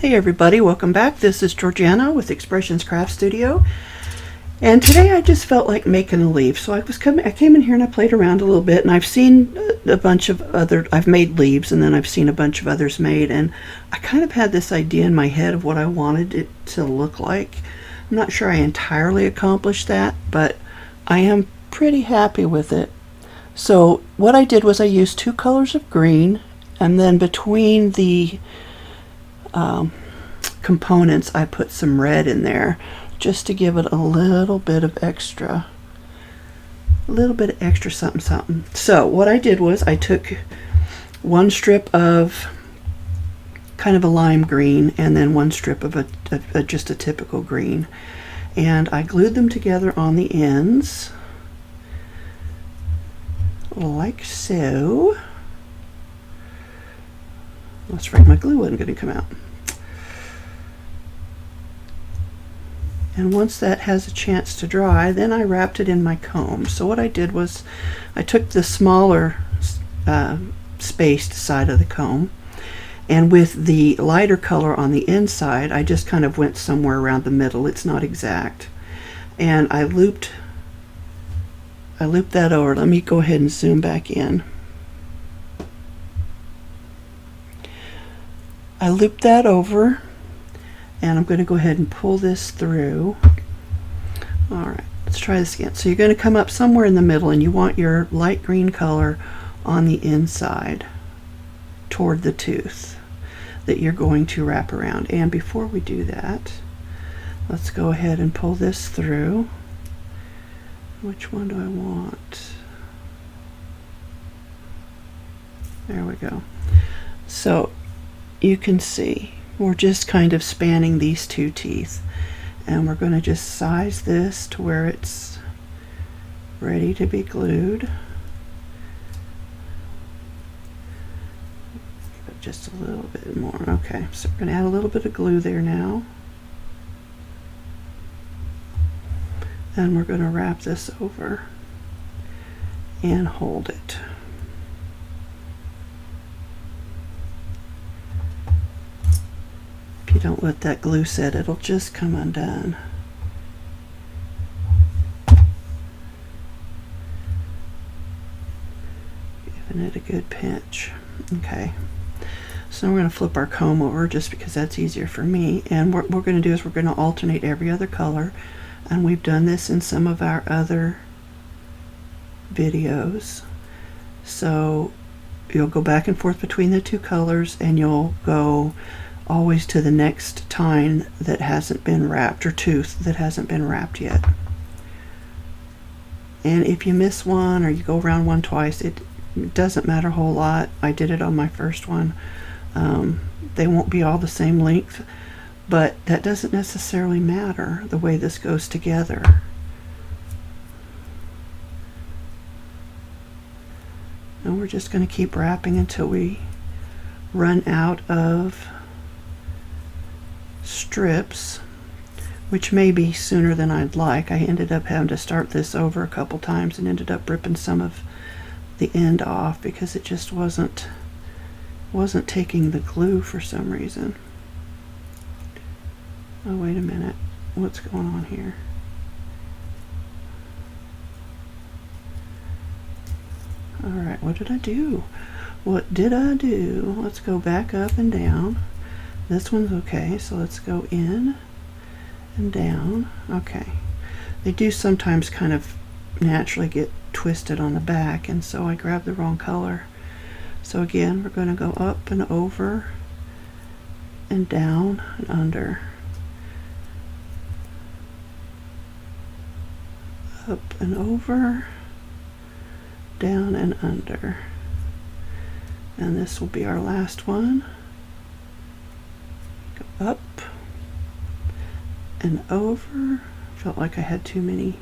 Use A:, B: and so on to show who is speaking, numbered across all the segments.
A: Hey everybody, welcome back. This is Georgiana with Expressions Craft Studio, and today I just felt like making a leaf. So I came in here and I played around a little bit, and I've seen a bunch of I've made leaves, and then I've seen a bunch of others made, and I kind of had this idea in my head of what I wanted it to look like. I'm not sure I entirely accomplished that, but I am pretty happy with it. So what I did was I used two colors of green, and then between the components I put some red in there just to give it a little bit of extra something something. So what I did was I took one strip of kind of a lime green and then one strip of just a typical green, and I glued them together on the ends like so. That's right, my glue wasn't going to come out. And once that has a chance to dry, then I wrapped it in my comb. So what I did was I took the smaller spaced side of the comb, and with the lighter color on the inside, I just kind of went somewhere around the middle. It's not exact. And I looped that over. Let me go ahead and zoom back in. I looped that over, and I'm going to go ahead and pull this through. Alright, let's try this again. So you're going to come up somewhere in the middle, and you want your light green color on the inside toward the tooth that you're going to wrap around. And before we do that, let's go ahead and pull this through. Which one do I want? There we go. So you can see we're just kind of spanning these two teeth, and we're going to just size this to where it's ready to be glued. Just a little bit more. Okay, so we're going to add a little bit of glue there now, and we're going to wrap this over and hold it. If you don't let that glue set, it'll just come undone. Giving it a good pinch. Okay. So we're going to flip our comb over just because that's easier for me. And what we're going to do is we're going to alternate every other color. And we've done this in some of our other videos. So you'll go back and forth between the two colors, and you'll go always to the next tine that hasn't been wrapped, or tooth that hasn't been wrapped yet. And if you miss one or you go around one twice, it doesn't matter a whole lot. I did it on my first one. They won't be all the same length, but that doesn't necessarily matter the way this goes together. And we're just going to keep wrapping until we run out of strips, which may be sooner than I'd like. I ended up having to start this over a couple times and ended up ripping some of the end off because it just wasn't taking the glue for some reason. Oh, wait a minute. What's going on here? Alright, what did I do? What did I do? Let's go back up and down. This one's okay, so let's go in and down. Okay. They do sometimes kind of naturally get twisted on the back, and so I grabbed the wrong color. So again, we're going to go up and over and down and under. Up and over, down and under. And this will be our last one. Go up and over. Felt like I had too many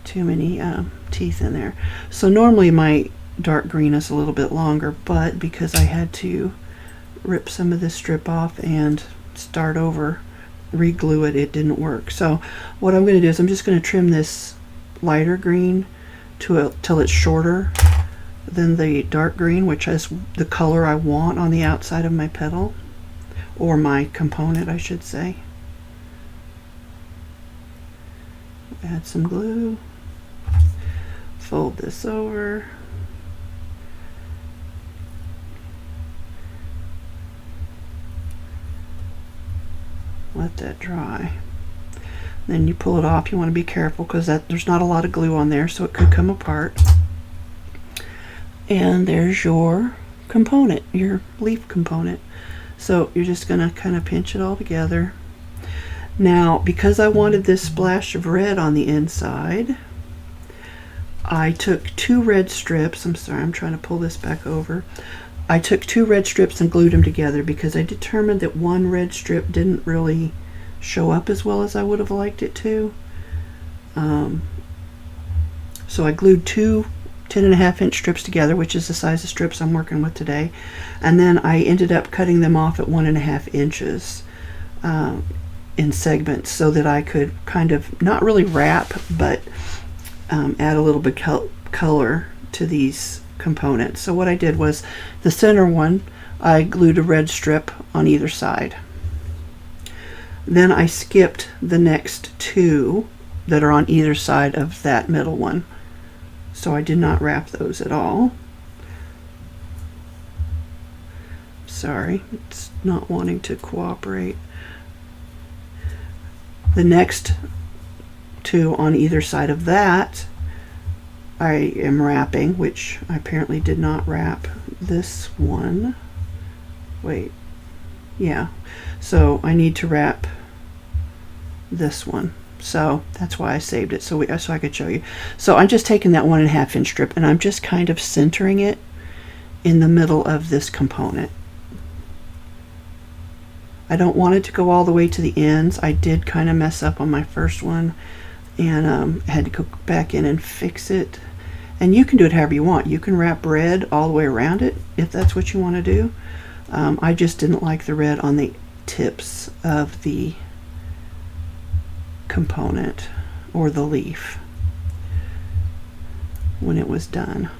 A: teeth in there. So normally my dark green is a little bit longer, but because I had to rip some of this strip off and start over, re-glue it, it didn't work. So what I'm going to do is I'm just going to trim this lighter green till it's shorter, than the dark green, which is the color I want on the outside of my petal, or my component, I should say. Add some glue, fold this over, let that dry. Then you pull it off. You want to be careful because there's not a lot of glue on there, so it could come apart. And there's your component, your leaf component. So you're just going to kind of pinch it all together. Now, because I wanted this splash of red on the inside, I took 2 red strips. I'm sorry, I'm trying to pull this back over. I took 2 red strips and glued them together because I determined that one red strip didn't really show up as well as I would have liked it to. So I glued 2 10.5-inch strips together, which is the size of strips I'm working with today, and then I ended up cutting them off at 1.5 inches in segments so that I could kind of not really wrap, but add a little bit color to these components. So what I did was the center one, I glued a red strip on either side. Then I skipped the next 2 that are on either side of that middle one. So I did not wrap those at all. Sorry, it's not wanting to cooperate. The next 2 on either side of that I am wrapping, which I apparently did not wrap this one. Wait, yeah. So I need to wrap this one. So that's why I saved it, so I could show you. So I'm just taking that 1.5-inch strip and I'm just kind of centering it in the middle of this component. I don't want it to go all the way to the ends. I did kind of mess up on my first one and had to go back in and fix it. And you can do it however you want. You can wrap red all the way around it if that's what you want to do. I just didn't like the red on the tips of the component or the leaf when it was done.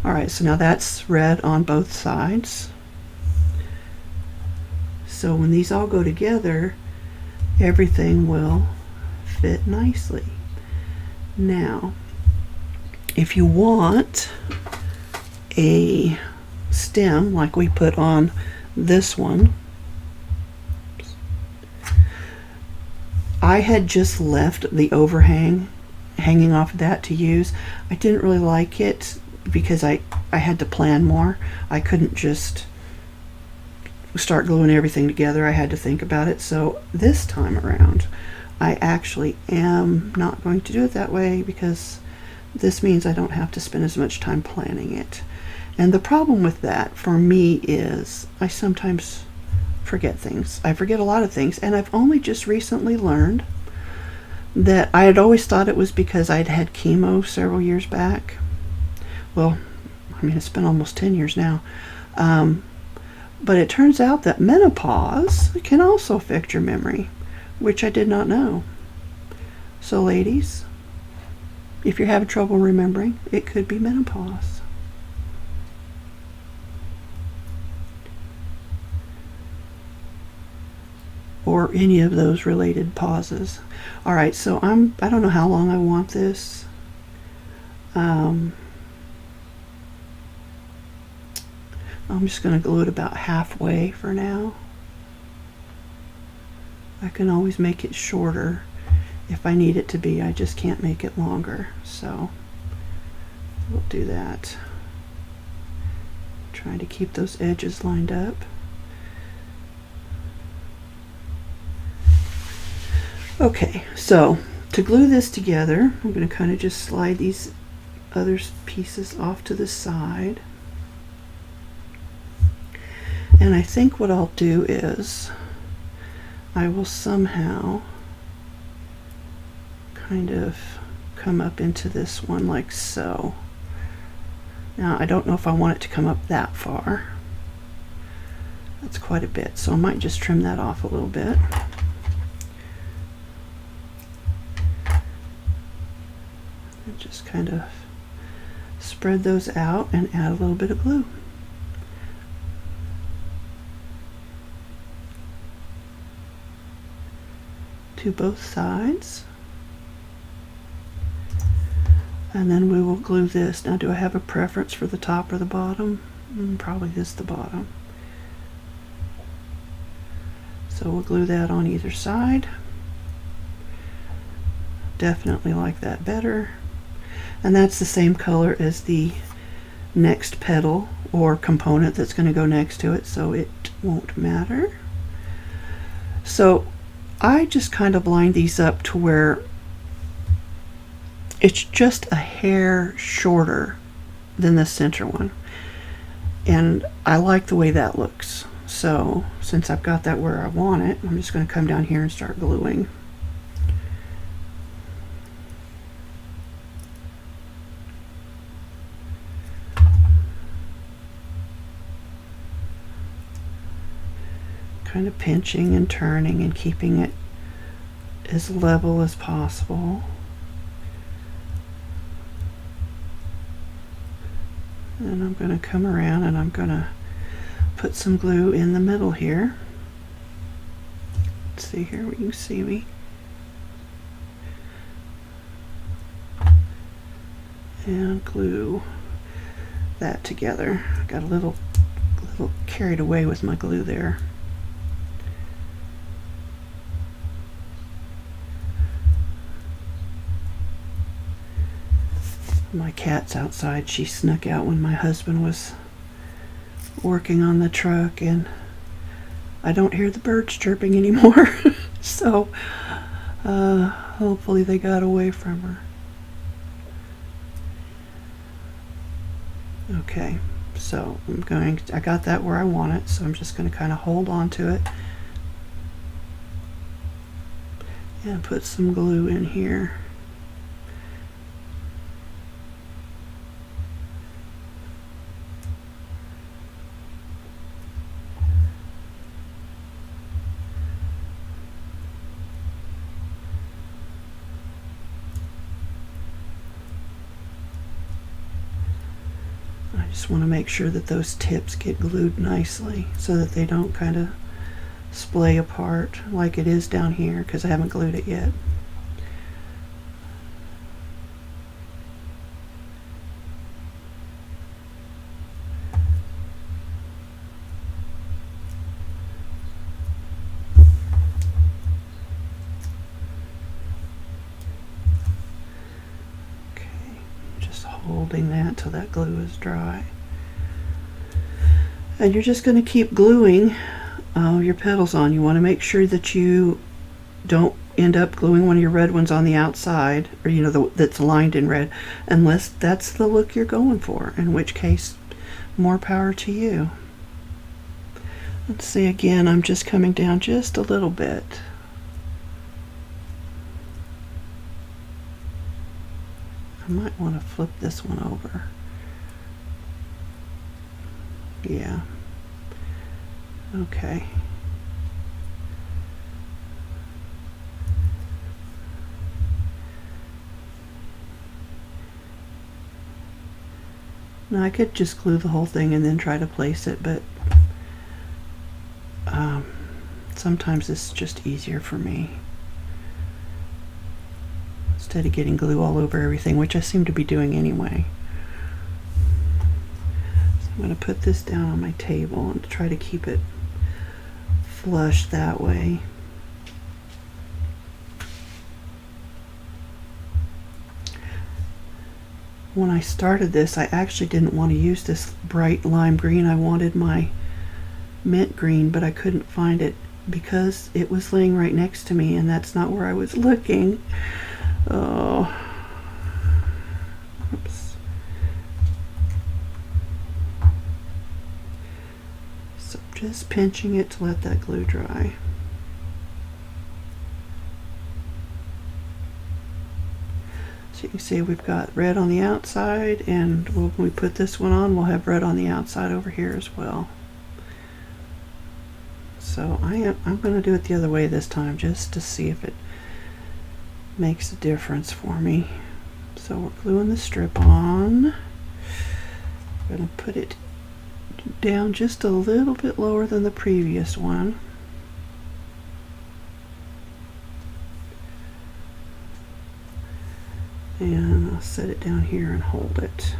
A: Alright, so now that's red on both sides. So when these all go together, everything will fit nicely. Now, if you want a stem like we put on this one, I had just left the overhang hanging off of that to use. I didn't really like it because I had to plan more. I couldn't just start gluing everything together. I had to think about it. So this time around, I actually am not going to do it that way because this means I don't have to spend as much time planning it. And the problem with that for me is I sometimes forget things. I forget a lot of things, and I've only just recently learned that I had always thought it was because I'd had chemo several years back. Well, I mean, it's been almost 10 years now. But it turns out that menopause can also affect your memory, which I did not know. So ladies, if you're having trouble remembering, it could be menopause. Or any of those related pauses. Alright, so I don't know how long I want this. I'm just going to glue it about halfway for now. I can always make it shorter if I need it to be. I just can't make it longer. So we'll do that. Trying to keep those edges lined up. Okay, so to glue this together, I'm going to kind of just slide these other pieces off to the side. And I think what I'll do is I will somehow kind of come up into this one like so. Now I don't know if I want it to come up that far. That's quite a bit, so I might just trim that off a little bit. And just kind of spread those out and add a little bit of glue. To both sides. And then we will glue this. Now, do I have a preference for the top or the bottom? Probably just the bottom. So we'll glue that on either side. Definitely like that better. And that's the same color as the next petal or component that's going to go next to it, so it won't matter. So I just kind of lined these up to where it's just a hair shorter than the center one. And I like the way that looks. So since I've got that where I want it, I'm just going to come down here and start gluing. Kind of pinching and turning and keeping it as level as possible. And I'm going to come around and I'm going to put some glue in the middle here. Let's see here where you can see me. And glue that together. I got a little carried away with my glue there. My cat's outside. She snuck out when my husband was working on the truck, and I don't hear the birds chirping anymore. So hopefully they got away from her. Okay, so I got that where I want it, so I'm just going to kind of hold on to it and put some glue in here. I just want to make sure that those tips get glued nicely so that they don't kind of splay apart like it is down here, because I haven't glued it yet. Holding that till that glue is dry. And you're just going to keep gluing your petals on. You want to make sure that you don't end up gluing one of your red ones on the outside, or that's lined in red, unless that's the look you're going for, in which case more power to you. Let's see, again, I'm just coming down just a little bit. I might want to flip this one over. Yeah. Okay. Now I could just glue the whole thing and then try to place it, but sometimes it's just easier for me. Instead of getting glue all over everything, which I seem to be doing anyway. So I'm going to put this down on my table and try to keep it flush that way. When I started this, I actually didn't want to use this bright lime green. I wanted my mint green, but I couldn't find it because it was laying right next to me, and that's not where I was looking. Oh, oops. So just pinching it to let that glue dry. So you can see we've got red on the outside, and when we put this one on, we'll have red on the outside over here as well. So I'm going to do it the other way this time, just to see if it makes a difference for me. So we're gluing the strip on. I'm going to put it down just a little bit lower than the previous one. And I'll set it down here and hold it.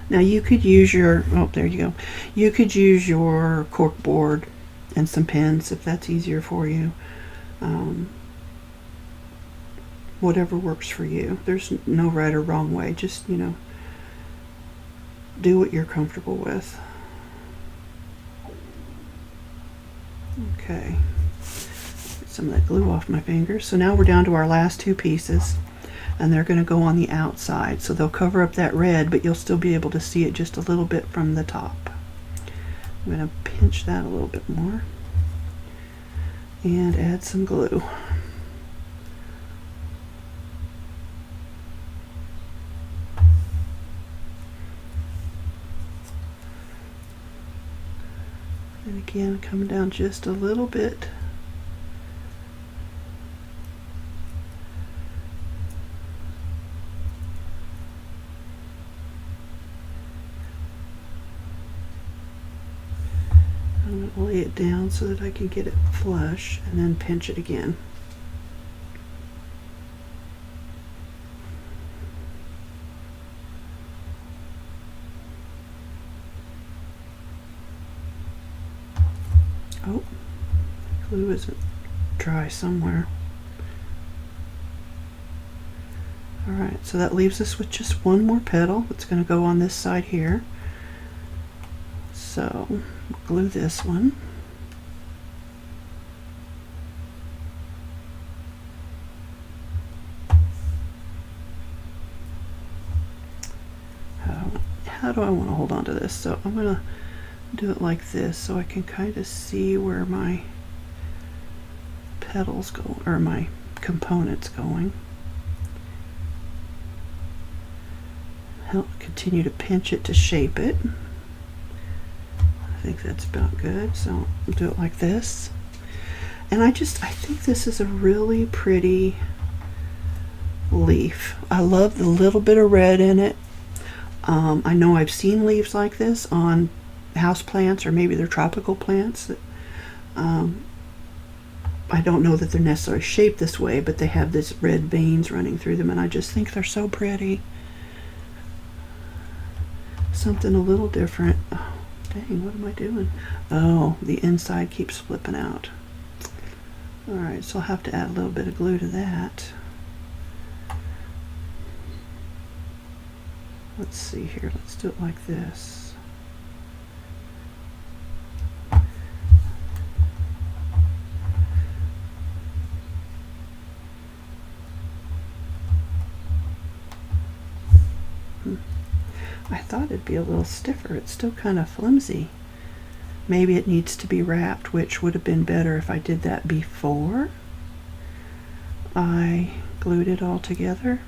A: Now you could use your, oh, there you go. You could use your cork board and some pins if that's easier for you. Whatever works for you. There's no right or wrong way. Just, you know, do what you're comfortable with. Okay. Get some of that glue off my fingers. So now we're down to our last two pieces, and they're going to go on the outside. So they'll cover up that red, but you'll still be able to see it just a little bit from the top. I'm going to pinch that a little bit more and add some glue. And again, coming down just a little bit. I'm going to lay it down so that I can get it flush and then pinch it again. Oh, glue isn't dry somewhere. Alright, so that leaves us with just one more petal that's going to go on this side here. So, glue this one. How do I want to hold on to this? So I'm going to do it like this so I can kind of see where my petals go, or my components going. Help continue to pinch it to shape it. I think that's about good, so I'll do it like this. And I think this is a really pretty leaf. I love the little bit of red in it. I know I've seen leaves like this on house plants, or maybe they're tropical plants that I don't know that they're necessarily shaped this way, but they have this red veins running through them, and I just think they're so pretty. Something a little different. Oh, dang, what am I doing? Oh, the inside keeps flipping out. Alright, so I'll have to add a little bit of glue to that. Let's see here, let's do it like this. I thought it'd be a little stiffer. It's still kind of flimsy. Maybe it needs to be wrapped, which would have been better if I did that before I glued it all together.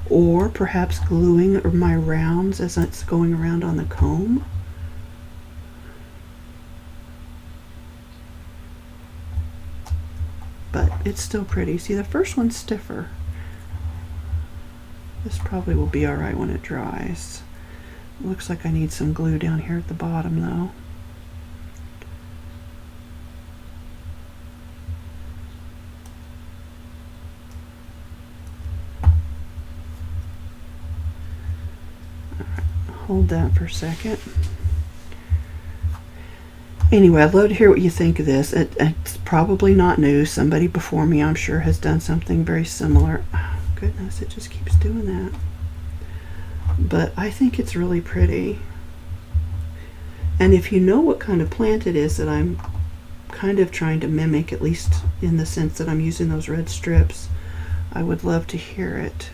A: Or perhaps gluing my rounds as it's going around on the comb. But it's still pretty. See, the first one's stiffer. This probably will be alright when it dries. Looks like I need some glue down here at the bottom though. Hold that for a second. Anyway, I'd love to hear what you think of this. It's probably not new. Somebody before me, I'm sure, has done something very similar. Oh, goodness, it just keeps doing that. But I think it's really pretty. And if you know what kind of plant it is that I'm kind of trying to mimic, at least in the sense that I'm using those red strips, I would love to hear it.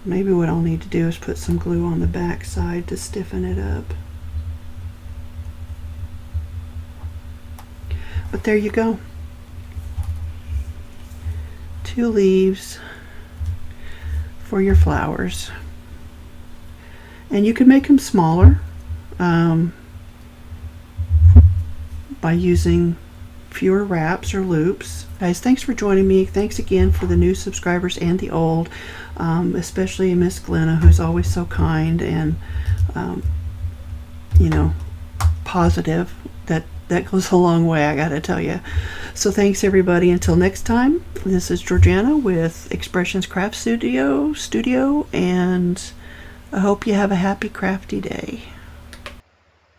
A: Maybe what I'll need to do is put some glue on the back side to stiffen it up. But there you go. 2 leaves for your flowers. And you can make them smaller by using fewer wraps or loops. Guys, thanks for joining me. Thanks again for the new subscribers and the old, especially Miss Glenna, who's always so kind and positive. That goes a long way, I gotta tell you. So thanks everybody. Until next time, this is Georgiana with Expressions Craft Studio, and I hope you have a happy crafty day.